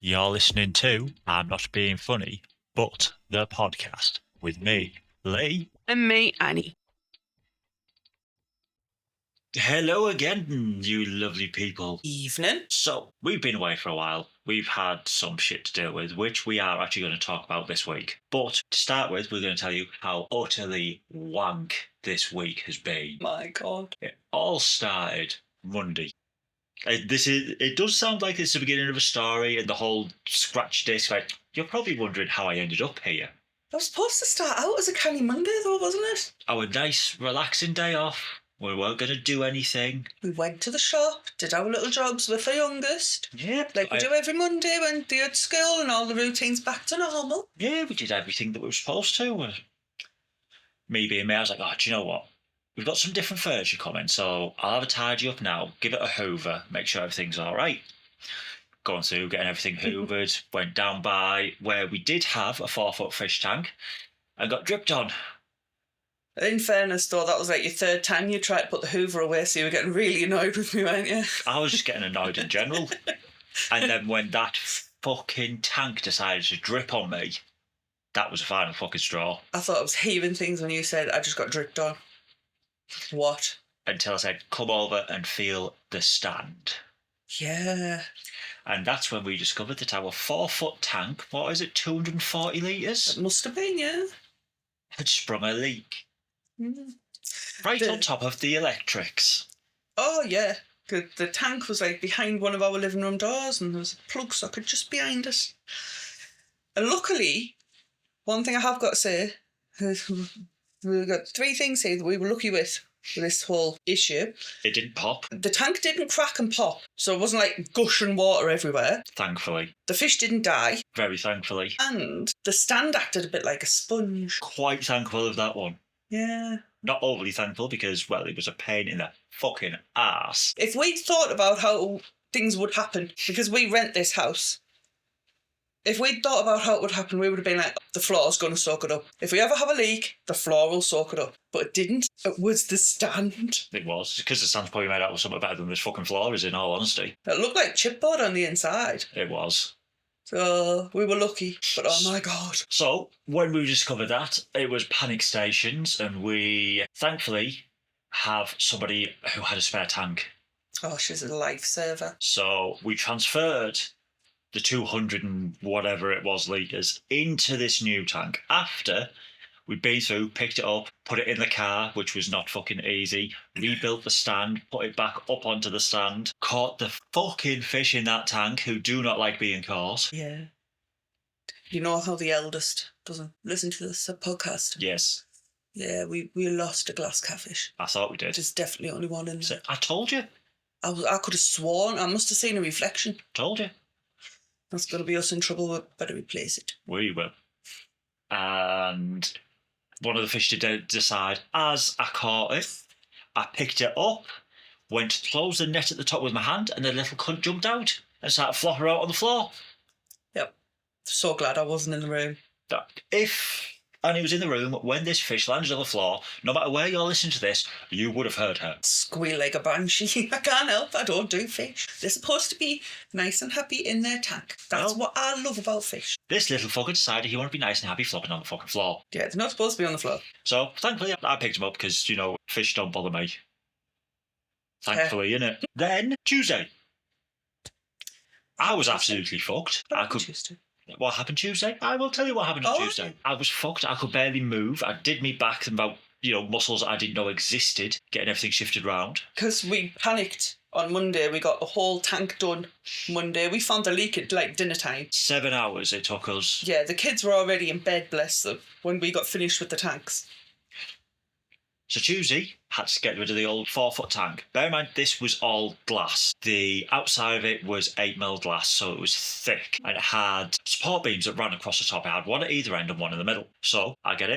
You're listening to I'm Not Being Funny, but the podcast with me, Lee. And me, Annie. Hello again, you lovely people. Evening. So, we've been away for a while. We've had some shit to deal with, which we are actually going to talk about this week. But to start with, we're going to tell you how utterly wank this week has been. My God. It all started Monday. It does sound like it's the beginning of a story and the whole scratch disc. Like, you're probably wondering how I ended up here. That was supposed to start out as a canny Monday, though, wasn't it? Our nice, relaxing day off. We weren't going to do anything. We went to the shop, did our little jobs with the youngest. Yeah. Like we do every Monday when they're at school and all the routine's back to normal. Yeah, we did everything that we were supposed to. Me being me, I was like, oh, do you know what? We've got some different furniture coming, so I'll have a tidy up now, give it a hoover, make sure everything's all right. Going through, getting everything hoovered, went down by where we did have a 4-foot fish tank and got dripped on. In fairness, though, that was like your third time you tried to put the hoover away, so you were getting really annoyed with me, weren't you? I was just getting annoyed in general. And then when that fucking tank decided to drip on me, that was the final fucking straw. I thought I was heaving things when you said I just got dripped on. What? Until I said, come over and feel the stand. Yeah. And that's when we discovered that our 4-foot tank, what is it, 240 litres? It must have been, yeah. Had sprung a leak. Mm. Right on top of the electrics. Oh, yeah. The tank was like behind one of our living room doors and there was a plug socket just behind us. And luckily, one thing I have got to say is we've got 3 things here that we were lucky with this whole issue. It didn't pop. The tank didn't crack and pop, so it wasn't like gushing water everywhere. Thankfully. The fish didn't die. Very thankfully. And the stand acted a bit like a sponge. Quite thankful of that one. Yeah. Not overly thankful because, well, it was a pain in the fucking arse. If we'd thought about how things would happen, because we rent this house, if we'd thought about how it would happen, we would have been like, the floor's going to soak it up. If we ever have a leak, the floor will soak it up. But it didn't. It was the stand. It was, because the stand's probably made out of something better than this fucking floor is, in all honesty. It looked like chipboard on the inside. It was. So we were lucky, but oh my God. So, when we discovered that, it was panic stations, and we, thankfully, have somebody who had a spare tank. Oh, she's a lifesaver. So, we transferred the 200 and whatever it was litres into this new tank after we'd been through, picked it up, put it in the car, which was not fucking easy, rebuilt the stand, put it back up onto the stand, caught the fucking fish in that tank who do not like being caught. Yeah. You know how the eldest doesn't listen to this podcast? Yes. Yeah, we lost a glass catfish. I thought we did. There's definitely only one in there. So, I told you. I could have sworn. I must have seen a reflection. Told you. That's going to be us in trouble. We better replace it. We will. And one of the fish did decide, as I caught it, I picked it up, went to close the net at the top with my hand, and the little cunt jumped out and started flopping out on the floor. Yep. So glad I wasn't in the room. If Annie was in the room when this fish landed on the floor, no matter where you're listening to this, you would have heard her. Squeal like a banshee. I can't help. I don't do fish. They're supposed to be nice and happy in their tank. That's what I love about fish. This little fucker decided he wanted to be nice and happy flopping on the fucking floor. Yeah, they're not supposed to be on the floor. So, thankfully, I picked him up because, fish don't bother me. Thankfully, innit? Then, Tuesday. I was absolutely fucked. Tuesday. What happened Tuesday? I will tell you what happened on Tuesday. I was fucked. I could barely move. I did me back and about, muscles I didn't know existed, getting everything shifted round. Because we panicked on Monday. We got the whole tank done Monday. We found the leak at like dinner time. 7 hours it took us. Yeah, the kids were already in bed, bless them, when we got finished with the tanks. So Tuesday, had to get rid of the old 4-foot tank. Bear in mind, this was all glass. The outside of it was 8mm glass, so it was thick. And it had support beams that ran across the top. It had one at either end and one in the middle. So I get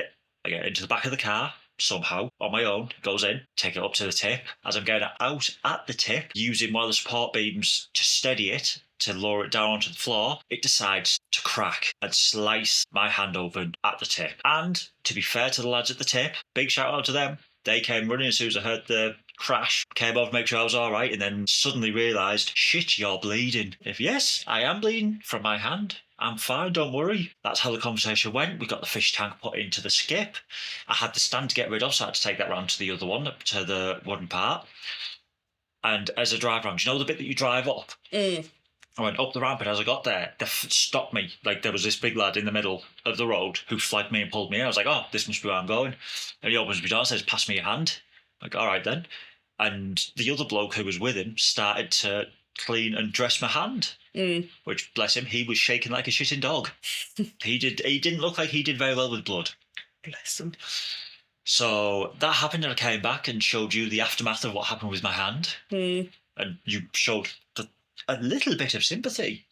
into the back of the car, somehow, on my own, goes in, take it up to the tip. As I'm getting it out at the tip, using one of the support beams to steady it, to lower it down onto the floor, it decides to crack and slice my hand open at the tip. And to be fair to the lads at the tip, big shout out to them. They came running as soon as I heard the crash, came over to make sure I was all right, and then suddenly realised, shit, you're bleeding. If yes, I am bleeding from my hand. I'm fine, don't worry. That's how the conversation went. We got the fish tank put into the skip. I had the stand to get rid of, so I had to take that round to the other one, to the wooden part. And as I drive around, you know the bit that you drive up? Mm. I went up the ramp, and as I got there, they stopped me. Like, there was this big lad in the middle of the road who flagged me and pulled me in. I was like, oh, this must be where I'm going. And he opens my door and says, pass me your hand. I'm like, all right then. And the other bloke who was with him started to clean and dress my hand. Which, bless him, he was shaking like a shitting dog. He didn't look like he did very well with blood. Bless him. So that happened, and I came back and showed you the aftermath of what happened with my hand. And you showed a little bit of sympathy.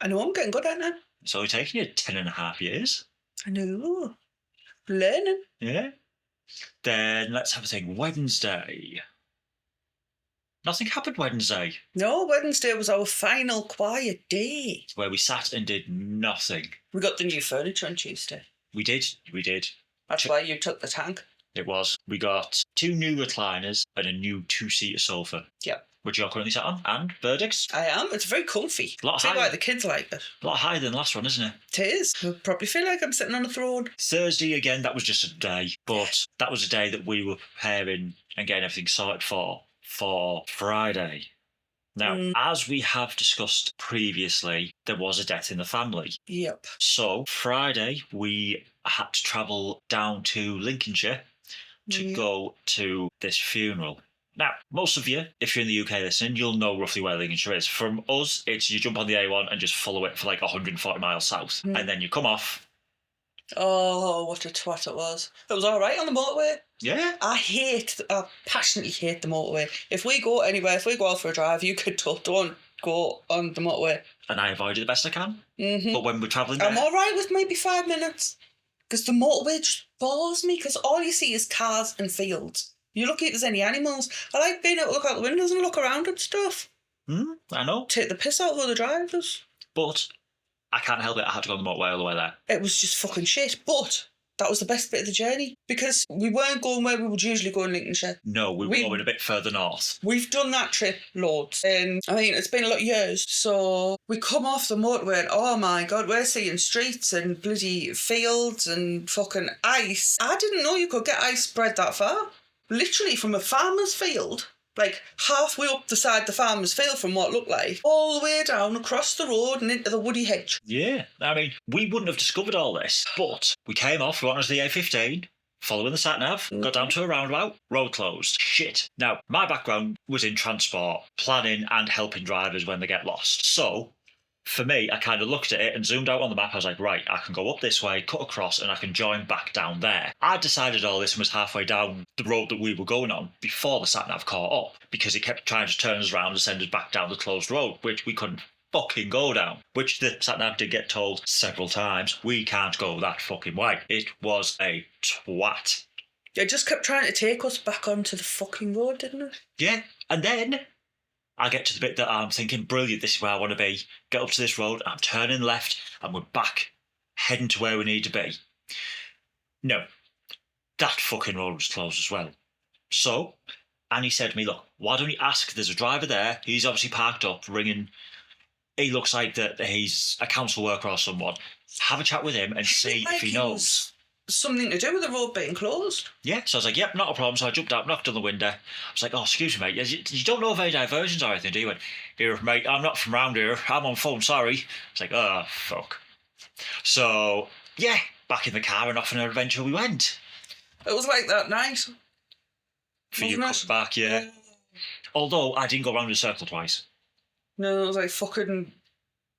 I know, I'm getting good at it now. It's only taken you 10.5 years. I know. Learning. Yeah. Then let's have a think. Wednesday. Nothing happened Wednesday. No, Wednesday was our final quiet day. Where we sat and did nothing. We got the new furniture on Tuesday. We did. That's why you took the tank. It was. We got 2 new recliners and a new 2-seater sofa. Yep. Which you're currently sat on. And verdicts. I am. It's very comfy. A lot See higher. why the kids like it. A lot higher than the last one, isn't it? It is. I probably feel like I'm sitting on a throne. Thursday, again, that was just a day. But that was a day that we were preparing and getting everything sorted for Friday. Now, as we have discussed previously, there was a death in the family. Yep. So, Friday, we had to travel down to Lincolnshire to go to this funeral. Now, most of you, if you're in the UK listening, you'll know roughly where Lincolnshire is. From us, it's you jump on the A1 and just follow it for like 140 miles south. And then you come off. Oh, what a twat it was. It was all right on the motorway. Yeah. I passionately hate the motorway. If we go anywhere, if we go out for a drive, you could don't go on the motorway. And I avoid it the best I can. But when we're travelling there... I'm all right with maybe 5 minutes. Because the motorway just bores me, because all you see is cars and fields. You're lucky if there's any animals. I like being able to look out the windows and look around and stuff. I know. Take the piss out of other drivers. But I can't help it. I had to go on the motorway all the way there. It was just fucking shit. But that was the best bit of the journey, because we weren't going where we would usually go in Lincolnshire. No, we were going a bit further north. We've done that trip loads. And I mean, it's been a lot of years. So we come off the motorway and oh my God, we're seeing streets and bloody fields and fucking ice. I didn't know you could get ice spread that far. Literally from a farmer's field, like halfway up the side of the farmer's field from what it looked like, all the way down across the road and into the woody hedge. Yeah, I mean, we wouldn't have discovered all this, but we came off, we went onto the A15, following the sat-nav, got down to a roundabout, road closed. Shit. Now, my background was in transport, planning and helping drivers when they get lost. So, for me, I kind of looked at it and zoomed out on the map. I was like, right, I can go up this way, cut across, and I can join back down there. I decided all this and was halfway down the road that we were going on before the sat-nav caught up, because it kept trying to turn us around and send us back down the closed road, which we couldn't fucking go down. Which the sat-nav did get told several times, we can't go that fucking way. It was a twat. It just kept trying to take us back onto the fucking road, didn't it? Yeah, and then I get to the bit that I'm thinking, brilliant, this is where I want to be. Get up to this road, I'm turning left, and we're back, heading to where we need to be. No, that fucking road was closed as well. So, Annie said to me, look, why don't you ask, there's a driver there, he's obviously parked up, ringing, he looks like that he's a council worker or someone. Have a chat with him and see if he knows. Something to do with the road being closed. Yeah, so I was like, yep, not a problem. So I jumped out, knocked on the window. I was like, oh, excuse me, mate, you don't know of any diversions or anything, do you? He went, here, mate, I'm not from round here. I'm on phone, sorry. I was like, oh, fuck. So, yeah, back in the car and off on an adventure we went. It was like that night. For you coming back, yeah. Although I didn't go round in a circle twice. No, it was like fucking...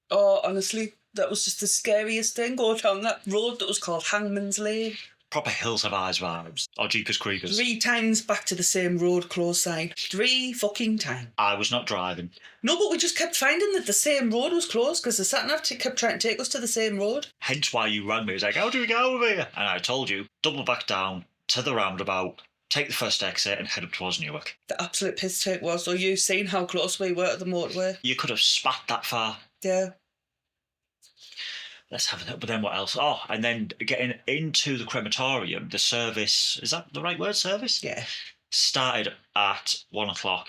Oh, honestly, that was just the scariest thing, going down that road that was called Hangman's Lane. Proper Hills Have Eyes vibes. Or Jeepers Creepers. 3 times back to the same road close sign. 3 fucking times. I was not driving. No, but we just kept finding that the same road was closed because the sat-nav kept trying to take us to the same road. Hence why you rang me. It was like, how do we get over here? And I told you, double back down to the roundabout, take the first exit and head up towards Newark. The absolute piss take was, though, you seen how close we were to the motorway. You could have spat that far. Yeah. Let's have it. But then what else? Oh, and then getting into the crematorium, the service, is that the right word, service? Yeah. started at 1 o'clock.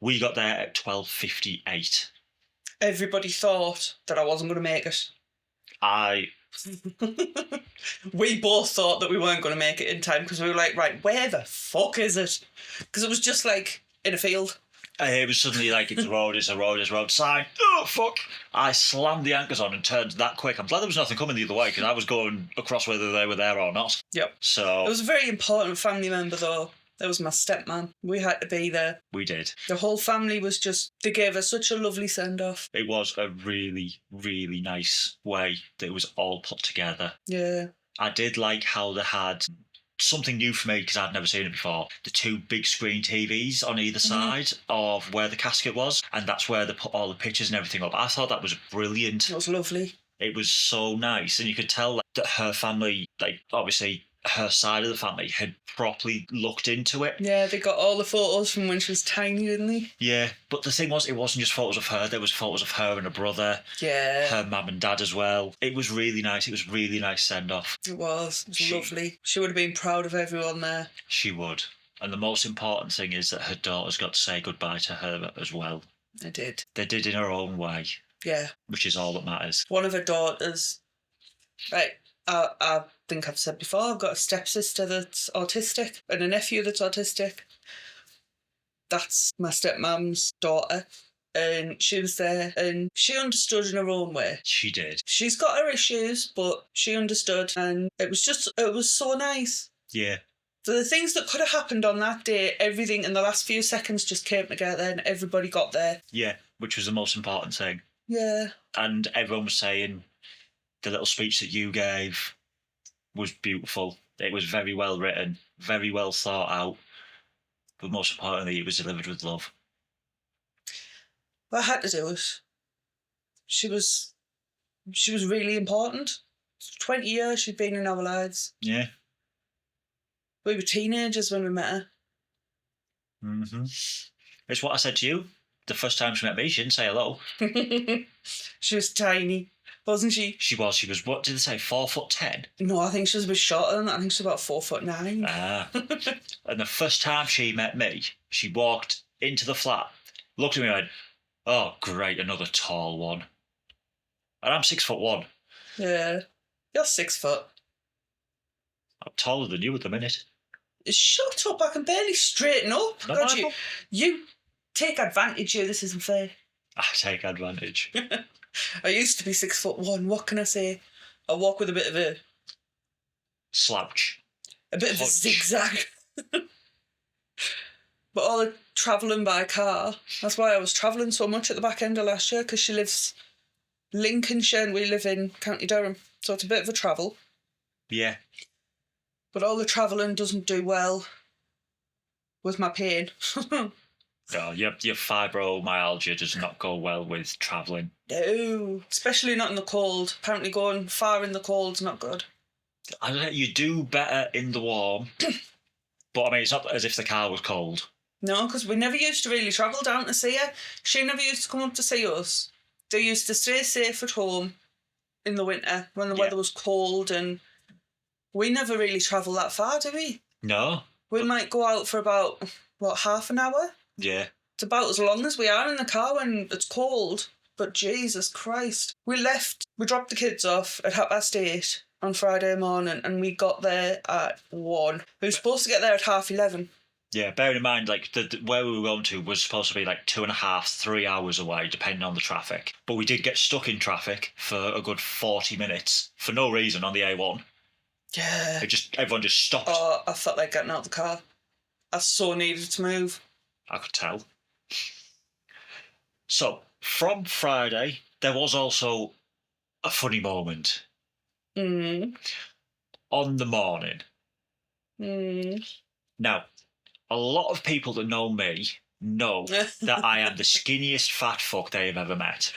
We got there at 12:58. Everybody thought that I wasn't going to make it. We both thought that we weren't going to make it in time because we were like, right, where the fuck is it? Because it was just like in a field. It was suddenly like, it's a road, it's a road, it's a road sign. Oh, fuck. I slammed the anchors on and turned that quick. I'm glad there was nothing coming the other way because I was going across whether they were there or not. Yep. So it was a very important family member, though. That was my stepman. We had to be there. We did. The whole family was just, they gave us such a lovely send-off. It was a really, really nice way that it was all put together. Yeah. I did like how they had something new for me because I'd never seen it before. The 2 big screen TVs on either side of where the casket was, and that's where they put all the pictures and everything up. I thought that was brilliant. It was lovely. It was so nice, and you could tell that her family, like obviously her side of the family, had properly looked into it. Yeah, they got all the photos from when she was tiny, didn't they? Yeah, but the thing was, it wasn't just photos of her. There was photos of her and her brother. Yeah. Her mum and dad as well. It was really nice. It was really nice send-off. It was. It was lovely. She would have been proud of everyone there. She would. And the most important thing is that her daughters got to say goodbye to her as well. They did. They did in her own way. Yeah. Which is all that matters. One of her daughters, right, I think I've said before, I've got a stepsister that's autistic and a nephew that's autistic. That's my stepmom's daughter. And she was there and she understood in her own way. She did. She's got her issues, but she understood. And it was so nice. Yeah. So the things that could have happened on that day, everything in the last few seconds just came together and everybody got there. Yeah, which was the most important thing. Yeah. And everyone was saying the little speech that you gave was beautiful. It was very well written, very well thought out, but most importantly, it was delivered with love. Well, I had to do it. She was really important. 20 years she'd been in our lives. Yeah. We were teenagers when we met her. Mm-hmm. It's what I said to you. The first time she met me, she didn't say hello. She was tiny, wasn't she? She was, what did they say, 4'10"? No, I think she was a bit shorter than that. I think she was about 4'9". Ah. And the first time she met me, she walked into the flat, looked at me and went, oh, great, another tall one. And I'm 6'1". Yeah. You're 6 foot. I'm taller than you at the minute. Shut up, I can barely straighten up. God, you take advantage here, this isn't fair. I take advantage. I used to be 6'1". What can I say? I walk with a bit of a slouch. A bit of a zigzag. But all the travelling by car, that's why I was travelling so much at the back end of last year, because she lives Lincolnshire and we live in County Durham. So it's a bit of a travel. Yeah. But all the travelling doesn't do well with my pain. No, your fibromyalgia does not go well with travelling. No, especially not in the cold. Apparently going far in the cold's not good. I don't know, you do better in the warm. But I mean, it's not as if the car was cold. No, because we never used to really travel down to see her. She never used to come up to see us. They used to stay safe at home in the winter when the weather was cold, and we never really travel that far, do we? No. We might go out for about, half an hour? Yeah. It's about as long as we are in the car when it's cold. But Jesus Christ. We dropped the kids off at 8:30 on Friday morning and we got there at 1. We were supposed to get there at 11:30. Yeah, bearing in mind, like, where we were going to was supposed to be like 2.5, 3 hours away, depending on the traffic. But we did get stuck in traffic for a good 40 minutes for no reason on the A1. Yeah. Everyone just stopped. Oh, I felt like getting out of the car. I so needed to move. I could tell. So, from Friday, there was also a funny moment. Mm. On the morning. Mm. Now, a lot of people that know me know that I am the skinniest fat fuck they have ever met.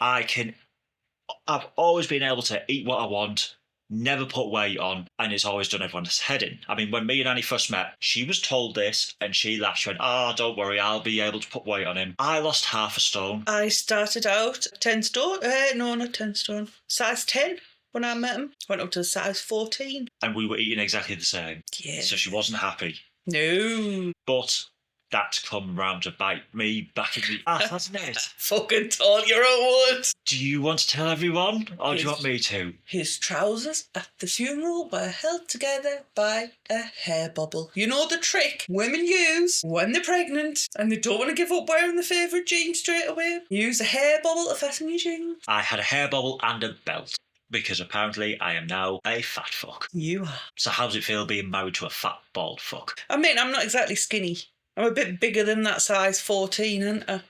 I've always been able to eat what I want, never put weight on, and it's always done everyone's head in. I mean, when me and Annie first met, she was told this, and she laughed. She went, don't worry, I'll be able to put weight on him. I lost half a stone. I started out 10 stone. No, not 10 stone. Size 10 when I met him. Went up to size 14. And we were eating exactly the same. Yeah. So she wasn't happy. No. But that's come round to bite me back in the ass, hasn't it? Fucking told you it would. Do you want to tell everyone, or do you Yes. want me to? His trousers at the funeral were held together by a hair bubble. You know the trick women use when they're pregnant and they don't want to give up wearing their favourite jeans straight away? Use a hair bubble to fasten your jeans. I had a hair bubble and a belt, because apparently I am now a fat fuck. You are. So how does it feel being married to a fat, bald fuck? I mean, I'm not exactly skinny. I'm a bit bigger than that size 14, aren't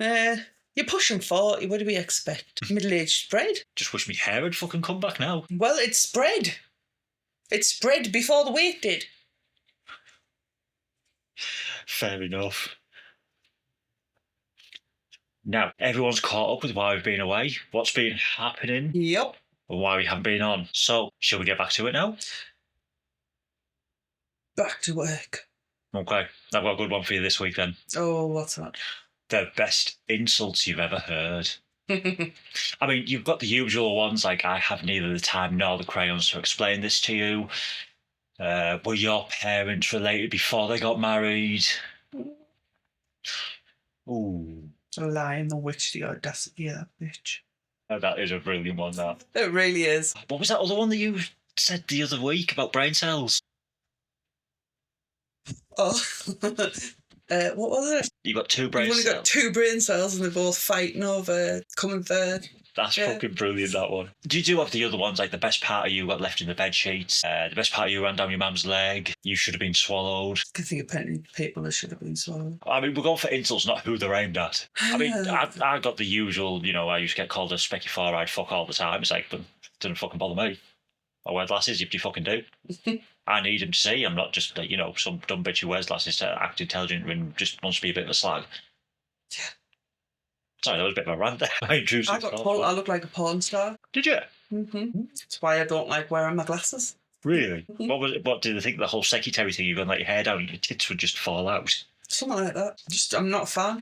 I? You're pushing 40, what do we expect? Middle-aged spread? Just wish me hair had fucking come back now. Well, it's spread. It spread before the weight did. Fair enough. Now, everyone's caught up with why we've been away, what's been happening, Yep. and why we haven't been on. So, shall we get back to it now? Back to work. Okay, I've got a good one for you this week then. Oh, what's that? The best insults you've ever heard. I mean, you've got the usual ones like, I have neither the time nor the crayons to explain this to you. Were your parents related before they got married? Ooh. A lie in the witch, the audacity of that bitch. That is a brilliant one, that. It really is. What was that other one that you said the other week about brain cells? Oh. What was it? You got two brain You've only cells. got two brain cells and they're both fighting over coming third. That's fucking brilliant, that one. You do have the other ones, like the best part of you got left in the bed sheets, the best part of you ran down your mum's leg, you should have been swallowed. I can think of plenty of people that should have been swallowed. I mean, we're going for insults, not who they're aimed at. I mean, I got the usual, I used to get called a specky four-eyed fuck all the time. It's like, but it doesn't fucking bother me. I wear glasses, you fucking do. I need them to see. I'm not just, some dumb bitch who wears glasses to act intelligent and just wants to be a bit of a slag. Yeah. Sorry, that was a bit of a rant there. I look like a porn star. Did you? Mm-hmm. That's why I don't like wearing my glasses. Really? What did they think? The whole secretary thing? You're going to let your hair down and your tits would just fall out? Something like that. I'm not a fan.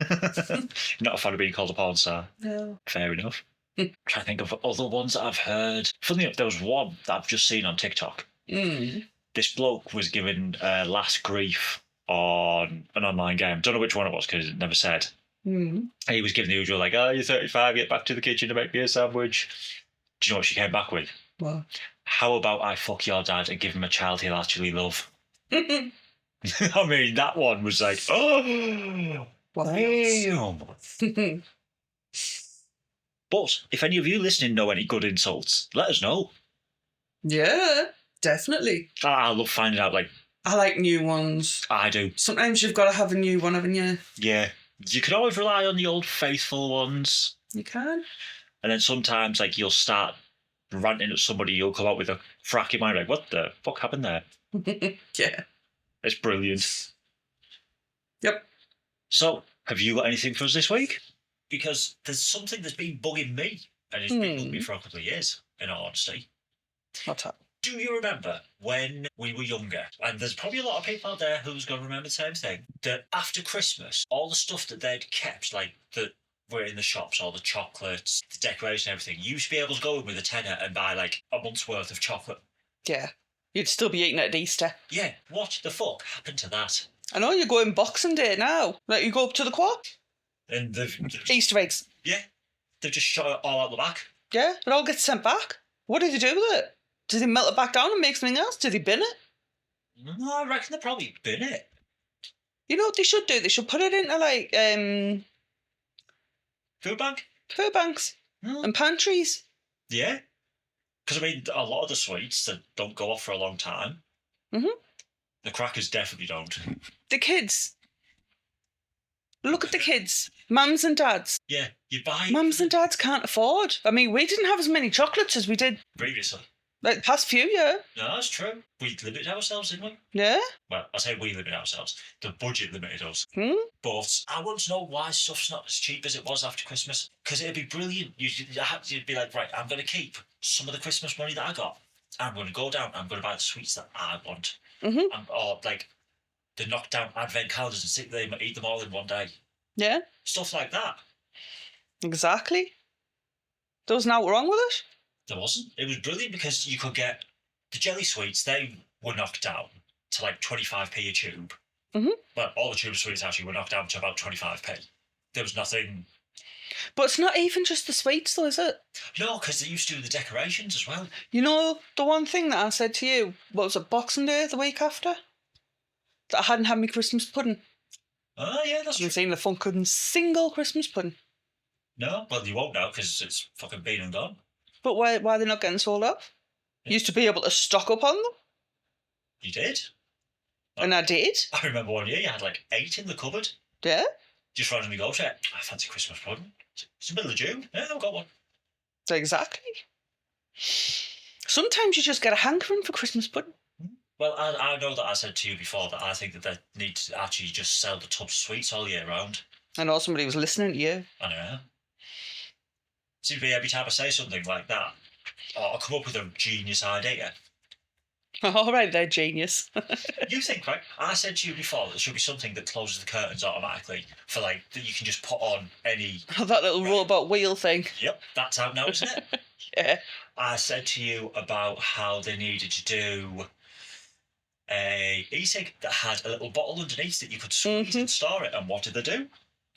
Not a fan of being called a porn star? No. Fair enough. Trying to think of other ones that I've heard. Funnily enough, there was one that I've just seen on TikTok. This bloke was given last grief on an online game. Don't know which one it was because it never said. He was given the usual, like, oh, you're 35, get back to the kitchen to make me a sandwich. Do you know what she came back with? What? How about I fuck your dad and give him a child he'll actually love? I mean, that one was like, oh, damn. But if any of you listening know any good insults, let us know. Yeah, definitely. I love finding out, I like new ones. I do. Sometimes you've got to have a new one, haven't you? Yeah. You can always rely on the old faithful ones. You can. And then sometimes, you'll start ranting at somebody, you'll come out with a frack in mind, like, what the fuck happened there? Yeah. It's brilliant. Yep. So, have you got anything for us this week? Because there's something that's been bugging me, and it's been bugging me for a couple of years, in all honesty. What's that? Do you remember when we were younger, and there's probably a lot of people out there who's going to remember the same thing, that after Christmas, all the stuff that they'd kept, that were in the shops, all the chocolates, the decoration, everything, you used to be able to go in with a tenner and buy, a month's worth of chocolate. Yeah. You'd still be eating it at Easter. Yeah, what the fuck happened to that? I know, you're going Boxing Day now. You go up to the quad. And they've Easter eggs. Yeah, they've just shot it all out the back. Yeah, it all gets sent back. What do they do with it? Do they melt it back down and make something else? Do they bin it? No, I reckon they probably bin it. You know what they should do? They should put it into Food bank? Food banks and pantries. Yeah. Because, I mean, a lot of the sweets that don't go off for a long time, the crackers definitely don't. The kids. Look at the kids. Mums and dads. Yeah, you buy... Mums and dads can't afford. I mean, we didn't have as many chocolates as we did... previously. The past few years. No, that's true. We limited ourselves, didn't we? Yeah. Well, I say we limited ourselves. The budget limited us. But I want to know why stuff's not as cheap as it was after Christmas. Because it'd be brilliant. You'd be like, right, I'm going to keep some of the Christmas money that I got. I'm going to go down. I'm going to buy the sweets that I want. Or, the knockdown advent calendars and sit there and eat them all in one day. Yeah. Stuff like that. Exactly. There was nothing wrong with it. There wasn't. It was brilliant because you could get the jelly sweets. They were knocked down to like 25p a tube. Mhm. Well, all the tube sweets actually were knocked down to about 25p. There was nothing. But it's not even just the sweets, though, is it? No, because they used to do the decorations as well. You know, the one thing that I said to you, what was it, Boxing Day the week after? That I hadn't had my Christmas pudding. Oh, yeah, that's I true. haven't seen the fucking single Christmas pudding. No, well, you won't now because it's fucking been and gone. But why are they not getting sold off? You used to be able to stock up on them. You did? And I did. I remember one year you had like 8 in the cupboard. Yeah. Just randomly go to it. I fancy Christmas pudding. It's the middle of June. Yeah, I've got one. Exactly. Sometimes you just get a hankering for Christmas pudding. Well, I know that I said to you before that I think that they need to actually just sell the tub sweets all year round. I know somebody was listening to you. I know. Seems to be every time I say something like that, I'll come up with a genius idea. All right, they're genius. You think, right? I said to you before that there should be something that closes the curtains automatically for like that you can just put on any. That little robot wheel thing. Yep, that's out now, isn't it? Yeah. I said to you about how they needed to do a e-cig that had a little bottle underneath that you could squeeze and store it. And what did they do?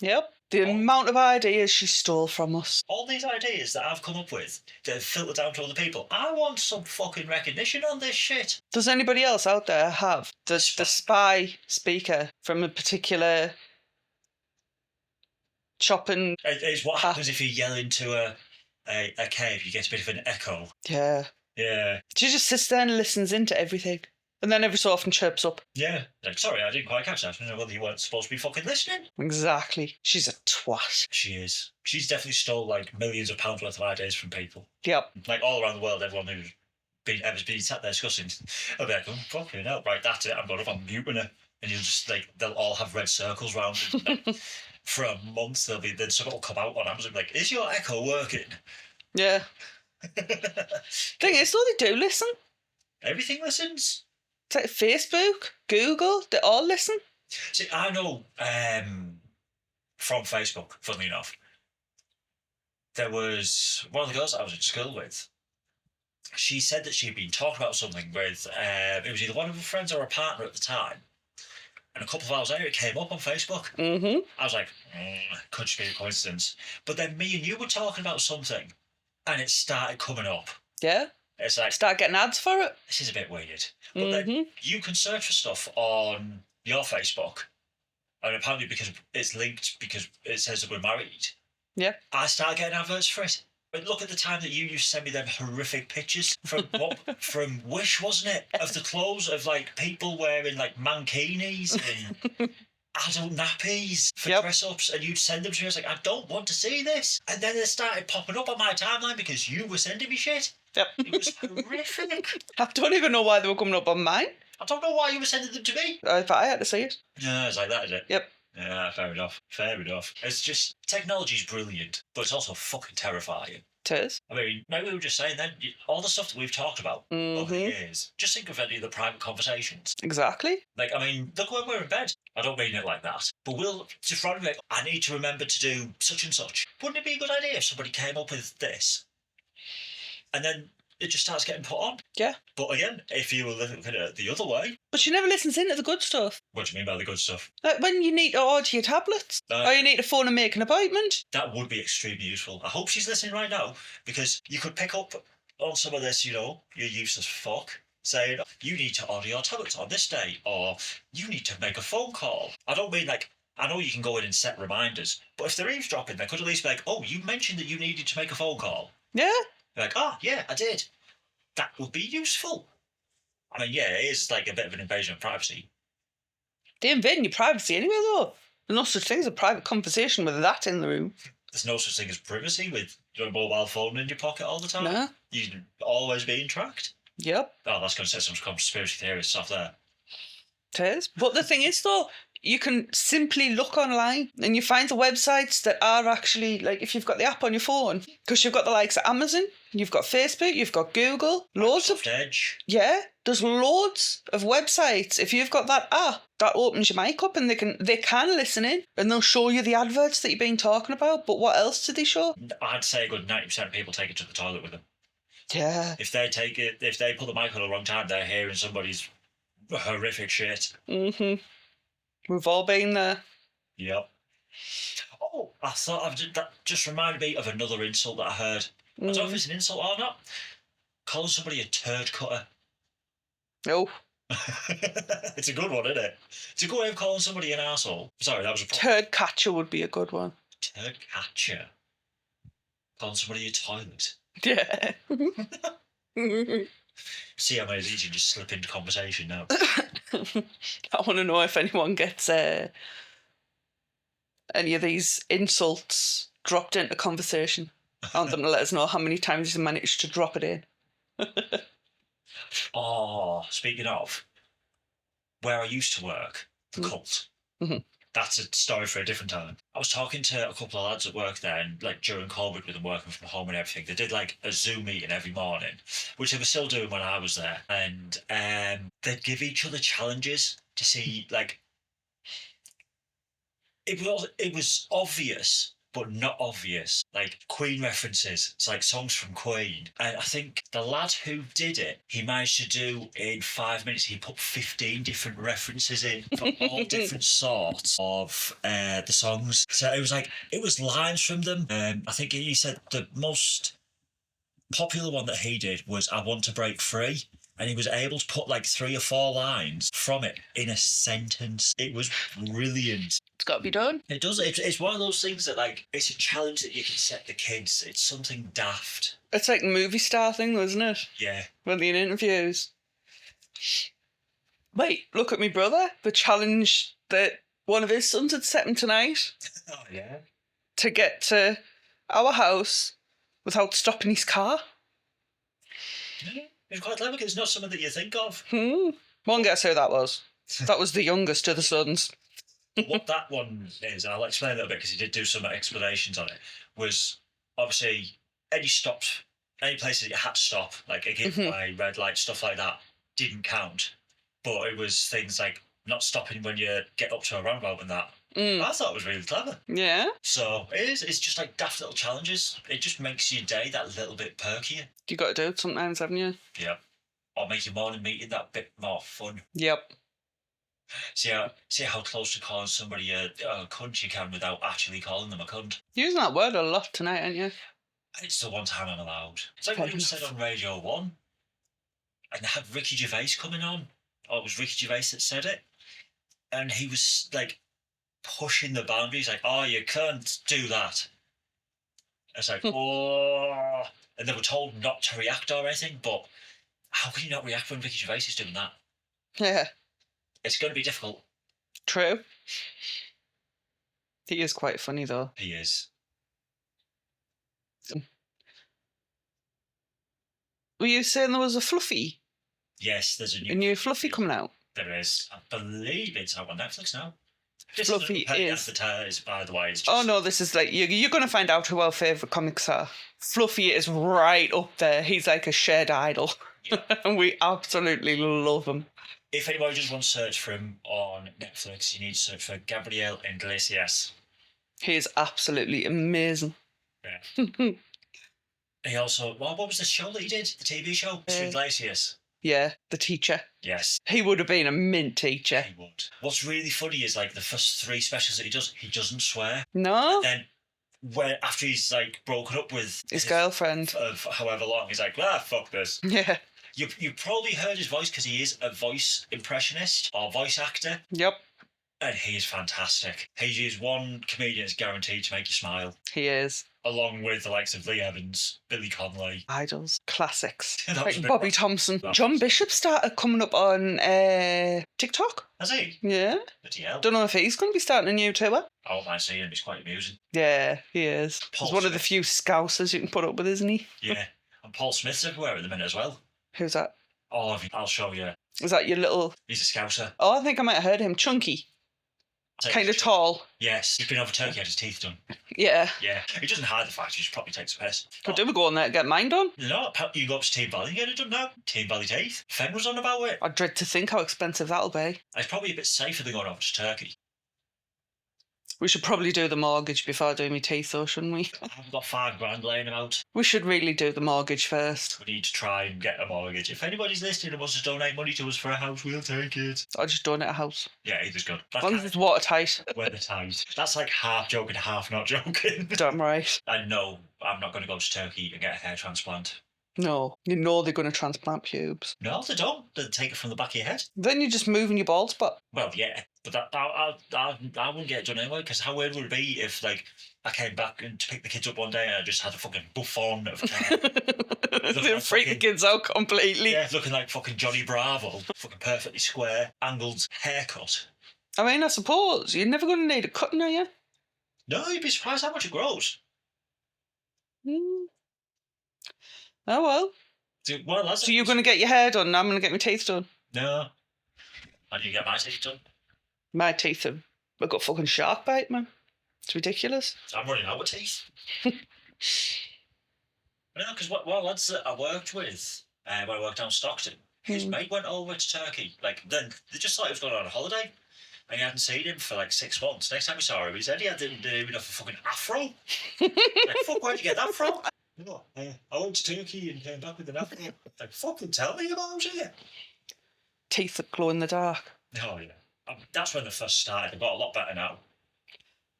Yep. The amount of ideas she stole from us. All these ideas that I've come up with that have filtered down to other people. I want some fucking recognition on this shit. Does anybody else out there have the spy speaker from a particular shopping? It's what happens if you yell into a cave. You get a bit of an echo. Yeah. Yeah. She just sits there and listens into everything. And then every so often chirps up. Yeah. Like, sorry, I didn't quite catch that. I don't know whether you weren't supposed to be fucking listening. Exactly. She's a twat. She is. She's definitely stole like millions of pounds worth of ideas from people. Yep. Like all around the world, everyone who's been sat there discussing, I'll be like, oh, fucking hell, right, that's it, I'm going up, I'm muting her. And you'll just like, they'll all have red circles round them. Like, for a month, then someone will come out on Amazon and be like, is your echo working? Yeah. Thing is, though, they do listen. Everything listens. It's like Facebook, Google, they all listen. See, I know from Facebook, funnily enough, there was one of the girls that I was at school with. She said that she'd been talking about something with, it was either one of her friends or a partner at the time. And a couple of hours later, it came up on Facebook. Mm-hmm. I was like, could just be a coincidence. But then me and you were talking about something, and it started coming up. Yeah. It's like, start getting ads for it. This is a bit weird. But then you can search for stuff on your Facebook, and apparently because it's linked, because it says that we're married. Yeah. I start getting adverts for it. But look at the time that you used to send me them horrific pictures from from Wish, wasn't it? Of the clothes of like people wearing like mankinis and adult nappies for dress ups, and you'd send them to me. I was like, I don't want to see this. And then they started popping up on my timeline because you were sending me shit. Yep. It was horrific. I don't even know why they were coming up on mine. I don't know why you were sending them to me. If I had to see it. Yeah, it's like that, is it? Yep. Yeah, fair enough. Fair enough. It's just, technology's brilliant, but it's also fucking terrifying. It is. I mean, like we were just saying then, all the stuff that we've talked about over the years, just think of any of the private conversations. Exactly. Like, I mean, look when we're in bed. I don't mean it like that. But we'll just randomly, like, I need to remember to do such and such. Wouldn't it be a good idea if somebody came up with this? And then it just starts getting put on. Yeah. But again, if you were looking at it the other way. But she never listens into the good stuff. What do you mean by the good stuff? Like when you need to order your tablets, or you need to phone and make an appointment. That would be extremely useful. I hope she's listening right now, because you could pick up on some of this, you know, you useless fuck, saying, you need to order your tablets on this day, or you need to make a phone call. I don't mean like, I know you can go in and set reminders, but if they're eavesdropping, they could at least be like, oh, you mentioned that you needed to make a phone call. Yeah. Like, oh, yeah, I did. That would be useful. I mean, yeah, it is like a bit of an invasion of privacy. They're invading your privacy anyway, though. There's no such thing as a private conversation with that in the room. There's no such thing as privacy with your mobile phone in your pocket all the time. No. You're always being tracked. Yep. Oh, that's going to set some conspiracy theorists off there. It is. But the thing is, though, you can simply look online and you find the websites that are actually, like, if you've got the app on your phone, because you've got the likes of Amazon, you've got Facebook, you've got Google, loads of Edge. Yeah, there's loads of websites. If you've got that app, that opens your mic up and they can listen in and they'll show you the adverts that you've been talking about. But what else do they show? I'd say a good 90% of people take it to the toilet with them. Yeah. If they put the mic on at the wrong time, they're hearing somebody's horrific shit. Mm-hmm. We've all been there. Yep. Oh, I thought that just reminded me of another insult that I heard. I don't know if it's an insult or not. Calling somebody a turd cutter. Oh. It's a good one, isn't it? It's a good way of calling somebody an arsehole. Sorry, that was a Turd catcher would be a good one. turd catcher. Calling somebody a toilet. Yeah. See how many of these you just slip into conversation now. I want to know if anyone gets any of these insults dropped into conversation. I want them to let us know how many times you managed to drop it in. Oh, speaking of, where I used to work, the cult. Mm-hmm. That's a story for a different time. I was talking to a couple of lads at work there, and like during COVID with them working from home and everything, they did like a Zoom meeting every morning, which they were still doing when I was there. And they'd give each other challenges to see, like, it was obvious, but not obvious. Like Queen references. It's like songs from Queen. And I think the lad who did it, he managed to do in 5 minutes, he put 15 different references in for all different sorts of the songs. So it was lines from them. I think he said the most popular one that he did was I Want to Break Free. And he was able to put like 3 or 4 lines from it in a sentence. It was brilliant. It's got to be done. It does. It's one of those things that, like, it's a challenge that you can set the kids. It's something daft. It's like a movie star thing, though, isn't it? Yeah. When they're in interviews. Wait, look at me brother. The challenge that one of his sons had set him tonight. Oh, yeah? To get to our house without stopping his car. Yeah. It's quite clever because it's not something that you think of. One guess who that was. That was the youngest of the sons. What that one is, and I'll explain a little bit because he did do some explanations on it, was obviously any places that you had to stop, like a giveaway, red light, stuff like that, didn't count. But it was things like not stopping when you get up to a roundabout and that. I thought it was really clever. Yeah. So it is. It's just like daft little challenges. It just makes your day that little bit perkier. You got to do it sometimes, haven't you? Yeah. Or make your morning meeting that bit more fun. Yep. See how close to calling somebody a cunt you can without actually calling them a cunt. You're using that word a lot tonight, aren't you? It's the one time I'm allowed. It's like what it was said on Radio 1. And they had Ricky Gervais coming on. Or it was Ricky Gervais that said it. And he was like pushing the boundaries, like, oh, you can't do that. It's like, oh. And they were told not to react or anything, but how can you not react when Ricky Gervais is doing that? Yeah. It's going to be difficult. True. He is quite funny, though. He is. Were you saying there was a Fluffy? Yes, there's a new Fluffy coming out? There is. I believe it's out on Netflix now. Fluffy is advertised, by the way. It's just... Oh no, this is like you're going to find out who our favourite comics are. Fluffy is right up there. He's like a shared idol, and we absolutely love him. If anybody just wants to search for him on Netflix, you need to search for Gabriel Iglesias. He is absolutely amazing. Yeah. He also, what was the show that he did? The TV show? Mr. Iglesias. Yeah, the teacher. Yes. He would have been a mint teacher. He would. What's really funny is like the first 3 specials that he doesn't swear. No. And then after he's like broken up with his girlfriend of however long, he's like, fuck this. Yeah. You probably heard his voice because he is a voice impressionist or voice actor. Yep. And he is fantastic. He is one comedian that's guaranteed to make you smile. He is. Along with the likes of Lee Evans, Billy Connolly. Idols. Classics. Like Bobby Thompson. John Bishop started coming up on TikTok. Has he? Yeah. Bloody hell. Don't know if he's going to be starting a new tour. I won't mind seeing him. He's quite amusing. Yeah, he is. He's one of the few scousers you can put up with, isn't he? Yeah. And Paul Smith's everywhere at the minute as well. Who's that? Oh, I'll show you. Is that your little... He's a scouser. Oh, I think I might have heard him. Chunky. Kind of tall. Yes. He's been over Turkey, had his teeth done. Yeah. Yeah. He doesn't hide the fact he just probably takes a piss. Could ever go on there and get mine done? No, you go up to Team Valley and get it done now. Team Valley teeth. Fen was on about it. I dread to think how expensive that'll be. It's probably a bit safer than going over to Turkey. We should probably do the mortgage before doing my teeth, though, shouldn't we? I've got £5 laying about. We should really do the mortgage first. We need to try and get a mortgage. If anybody's listening and wants to donate money to us for a house, we'll take it. Or just donate a house. Yeah, either's good. As long as it's watertight. Weather tight. That's like half joking, half not joking. Damn right. And no, I'm not going to go to Turkey and get a hair transplant. No, you know they're going to transplant pubes. No, they don't. They take it from the back of your head. Then you're just moving your bald spot. Well, yeah, but I wouldn't get it done anyway, because how weird would it be if, like, I came back and to pick the kids up one day and I just had a fucking buff on of a car. They'll freak the kids out completely. Yeah, looking like fucking Johnny Bravo. Fucking perfectly square, angled haircut. I mean, I suppose you're never going to need a cutting, are you? No, you'd be surprised how much it grows. Oh, well. So you're going to get your hair done and I'm going to get my teeth done? No. I need to get my teeth done. My teeth have got fucking shark bite, man. It's ridiculous. I'm running out of teeth. No, because one lads that I worked with when I worked down Stockton, his mate went over to Turkey. Like, then they just thought he was going on a holiday. And he hadn't seen him for like 6 months. Next time we saw him, he said he didn't even have a fucking afro. Like, fuck, where'd you get that from? No, I went to Turkey and came back with an afro. Like, fucking tell me about it. Teeth that glow in the dark. Oh, yeah. That's when they first started. They've got a lot better now.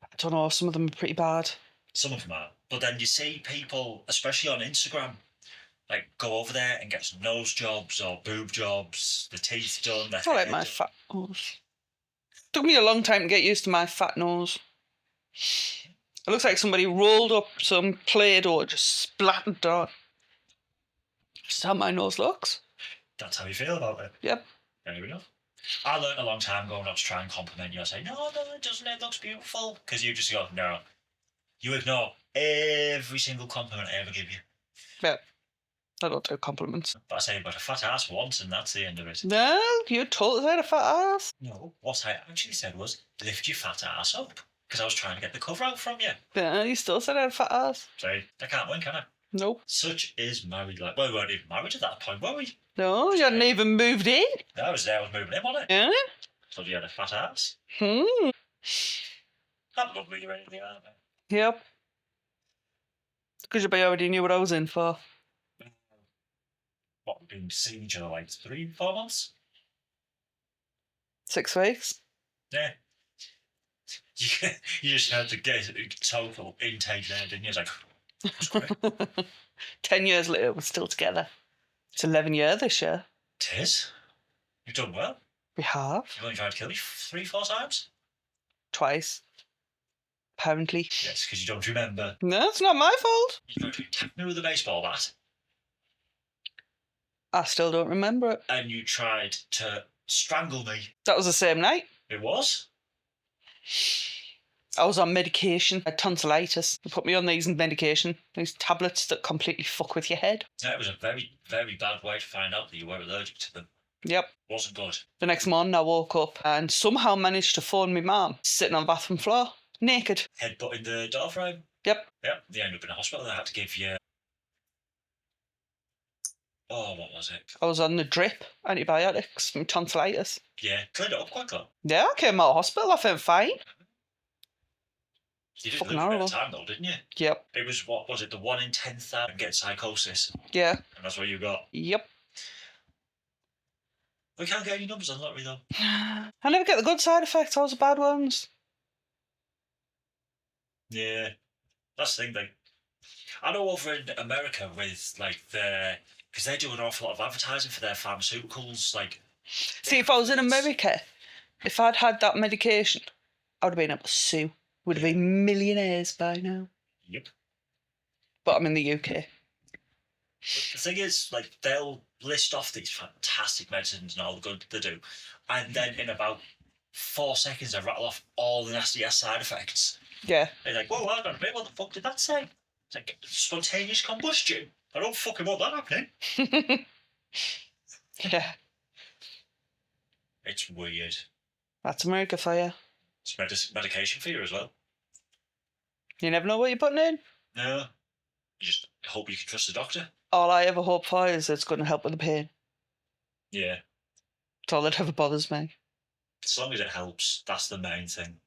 I don't know, some of them are pretty bad. Some of them are. But then you see people, especially on Instagram, like go over there and get some nose jobs or boob jobs, the teeth done. I like my fat nose. Took me a long time to get used to my fat nose. It looks like somebody rolled up some Play-Doh, just splattered on. That's how my nose looks. That's how you feel about it? Yep. Fair enough. I learned a long time ago not to try and compliment you. I say, no, it doesn't. It looks beautiful. Because you just go, no. You ignore every single compliment I ever give you. Yeah. I don't do compliments. But I say you've got a fat ass once and that's the end of it. No, you totally said a fat ass. No, what I actually said was, lift your fat ass up. Because I was trying to get the cover out from you. Yeah, you still said I had a fat ass. Sorry, I can't win, can I? Nope. Such is married life. Well, we weren't even married at that point, were we? No, you hadn't even moved in. No, I was there, I was moving in, wasn't it? Yeah? Thought you had a fat ass. Hmm. I'm lovely, you anything, aren't I? Yep. Because you already knew what I was in for. What, we've been seeing each other like 3-4 months? 6 weeks. Yeah. You just had to get total intake there, didn't you? It's like, that's great. 10 years later, we're still together. It's 11 years this year. It is. You've done well. We have. You've only tried to kill me 3-4 times? Twice. Apparently. Yes, because you don't remember. No, it's not my fault. You tried to attack me with a baseball bat. I still don't remember it. And you tried to strangle me. That was the same night. It was? I was on medication. I had tonsillitis. They put me on these medication, these tablets that completely fuck with your head. Yeah, it was a very, very bad way to find out that you were allergic to them. Yep. Wasn't good. The next morning I woke up and somehow managed to phone my mum, sitting on the bathroom floor, naked. Headbutt in the door frame. Yep. Yep. They ended up in a hospital. They had to give you... Oh, what was it? I was on the drip, antibiotics from tonsillitis. Yeah, cleared it up quite well. Yeah, I came out of hospital, I felt fine. You did Fucking live a bit horrible. of time though, didn't you? Yep. It was, what was it, the 1 in 10,000 get psychosis. Yeah. And that's what you got. Yep. We can't get any numbers on the lottery though. I never get the good side effects, always the bad ones. Yeah. That's the thing, like, I know over in America with, like, because they do an awful lot of advertising for their pharmaceuticals, like... See, if I was in America, if I'd had that medication, I would have been able to sue. Would have been millionaires by now. Yep. But I'm in the UK. But the thing is, like, they'll list off these fantastic medicines and all the good they do, and then in about 4 seconds they rattle off all the nasty ass side effects. Yeah. They're like, whoa, hold on a minute, what the fuck did that say? It's like spontaneous combustion. I don't fucking want that happening. Yeah. It's weird. That's America for you. It's medication for you as well. You never know what you're putting in. No. You just hope you can trust the doctor. All I ever hope for is it's going to help with the pain. Yeah. That's all that ever bothers me. As long as it helps, that's the main thing.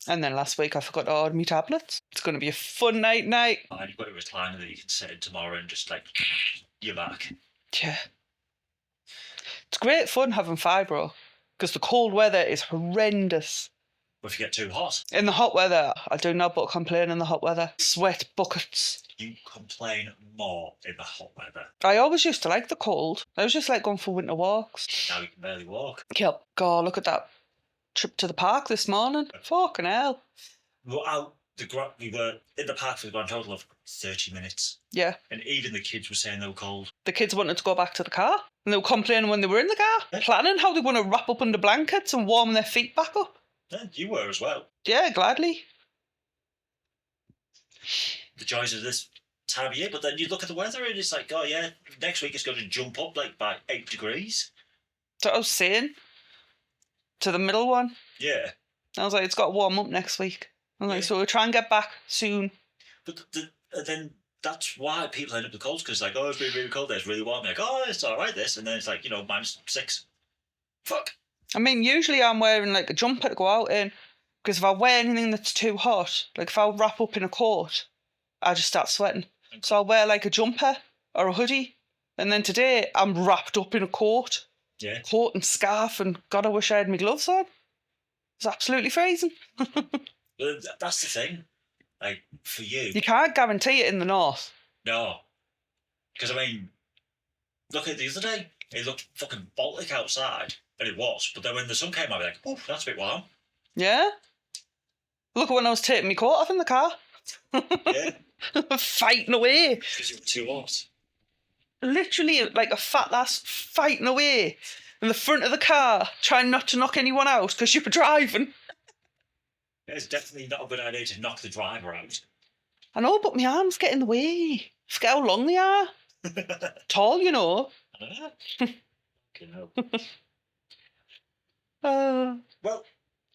And then last week I forgot to order me tablets. It's going to be a fun night. And you've got a recliner that you can sit in tomorrow and just like, you're back. Yeah. It's great fun having fibro because the cold weather is horrendous. But if you get too hot. In the hot weather, I do not but complain in the hot weather. Sweat buckets. You complain more in the hot weather. I always used to like the cold. I was just like going for winter walks. Now you can barely walk. Yep. God, look at that trip to the park this morning. Fucking hell. We were out, we were in the park for the grand total of 30 minutes. Yeah. And even the kids were saying they were cold. The kids wanted to go back to the car. And they were complaining when they were in the car. Yeah. Planning how they want to wrap up under blankets and warm their feet back up. Yeah, you were as well. Yeah, gladly. The joys of this time of year. But then you look at the weather and it's like, oh yeah, next week it's going to jump up like by 8 degrees. That's what I was saying to the middle one. Yeah. I was like, it's got to warm up next week. I was like, so we'll try and get back soon. But then that's why people end up with colds, because like, oh, it's really, really cold there, it's really warm. You're like, oh, it's all right, this. And then it's like, -6. Fuck. I mean, usually I'm wearing like a jumper to go out in, because if I wear anything that's too hot, like if I wrap up in a coat, I just start sweating. So I'll wear like a jumper or a hoodie. And then today I'm wrapped up in a coat. Yeah. Coat and scarf, and God, I wish I had my gloves on. It's absolutely freezing. But that's the thing. Like, for you. You can't guarantee it in the north. No. Because, I mean, look at the other day. It looked fucking Baltic outside. And it was. But then when the sun came out, I was like, oh, that's a bit warm. Yeah? Look at when I was taking my coat off in the car. Yeah. Fighting away. Because you were too hot. Literally like a fat lass fighting away in the front of the car, trying not to knock anyone out because you were driving. It's definitely not a good idea to knock the driver out. I know, but my arms get in the way. Forget how long they are. Tall, you know. Well,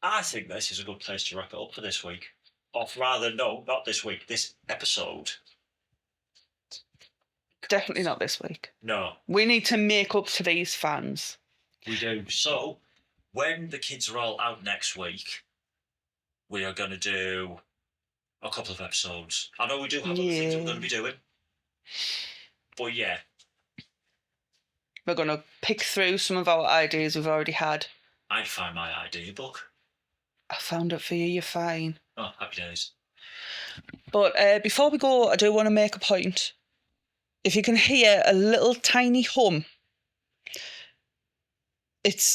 I think this is a good place to wrap it up for this week. Or rather, no, not this week, this episode. Definitely not this week. No. We need to make up to these fans. We do. So, when the kids are all out next week, we are going to do a couple of episodes. I know we do have other things we're going to be doing. But yeah. We're going to pick through some of our ideas we've already had. I found my idea book. I found it for you, you're fine. Oh, happy days. But before we go, I do want to make a point. If you can hear a little tiny hum,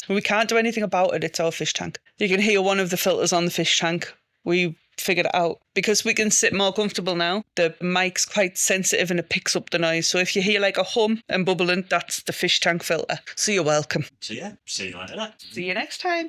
we can't do anything about it, it's our fish tank. You can hear one of the filters on the fish tank. We figured it out. Because we can sit more comfortable now, the mic's quite sensitive and it picks up the noise. So if you hear like a hum and bubbling, that's the fish tank filter. So you're welcome. So yeah, see you later. See you next time.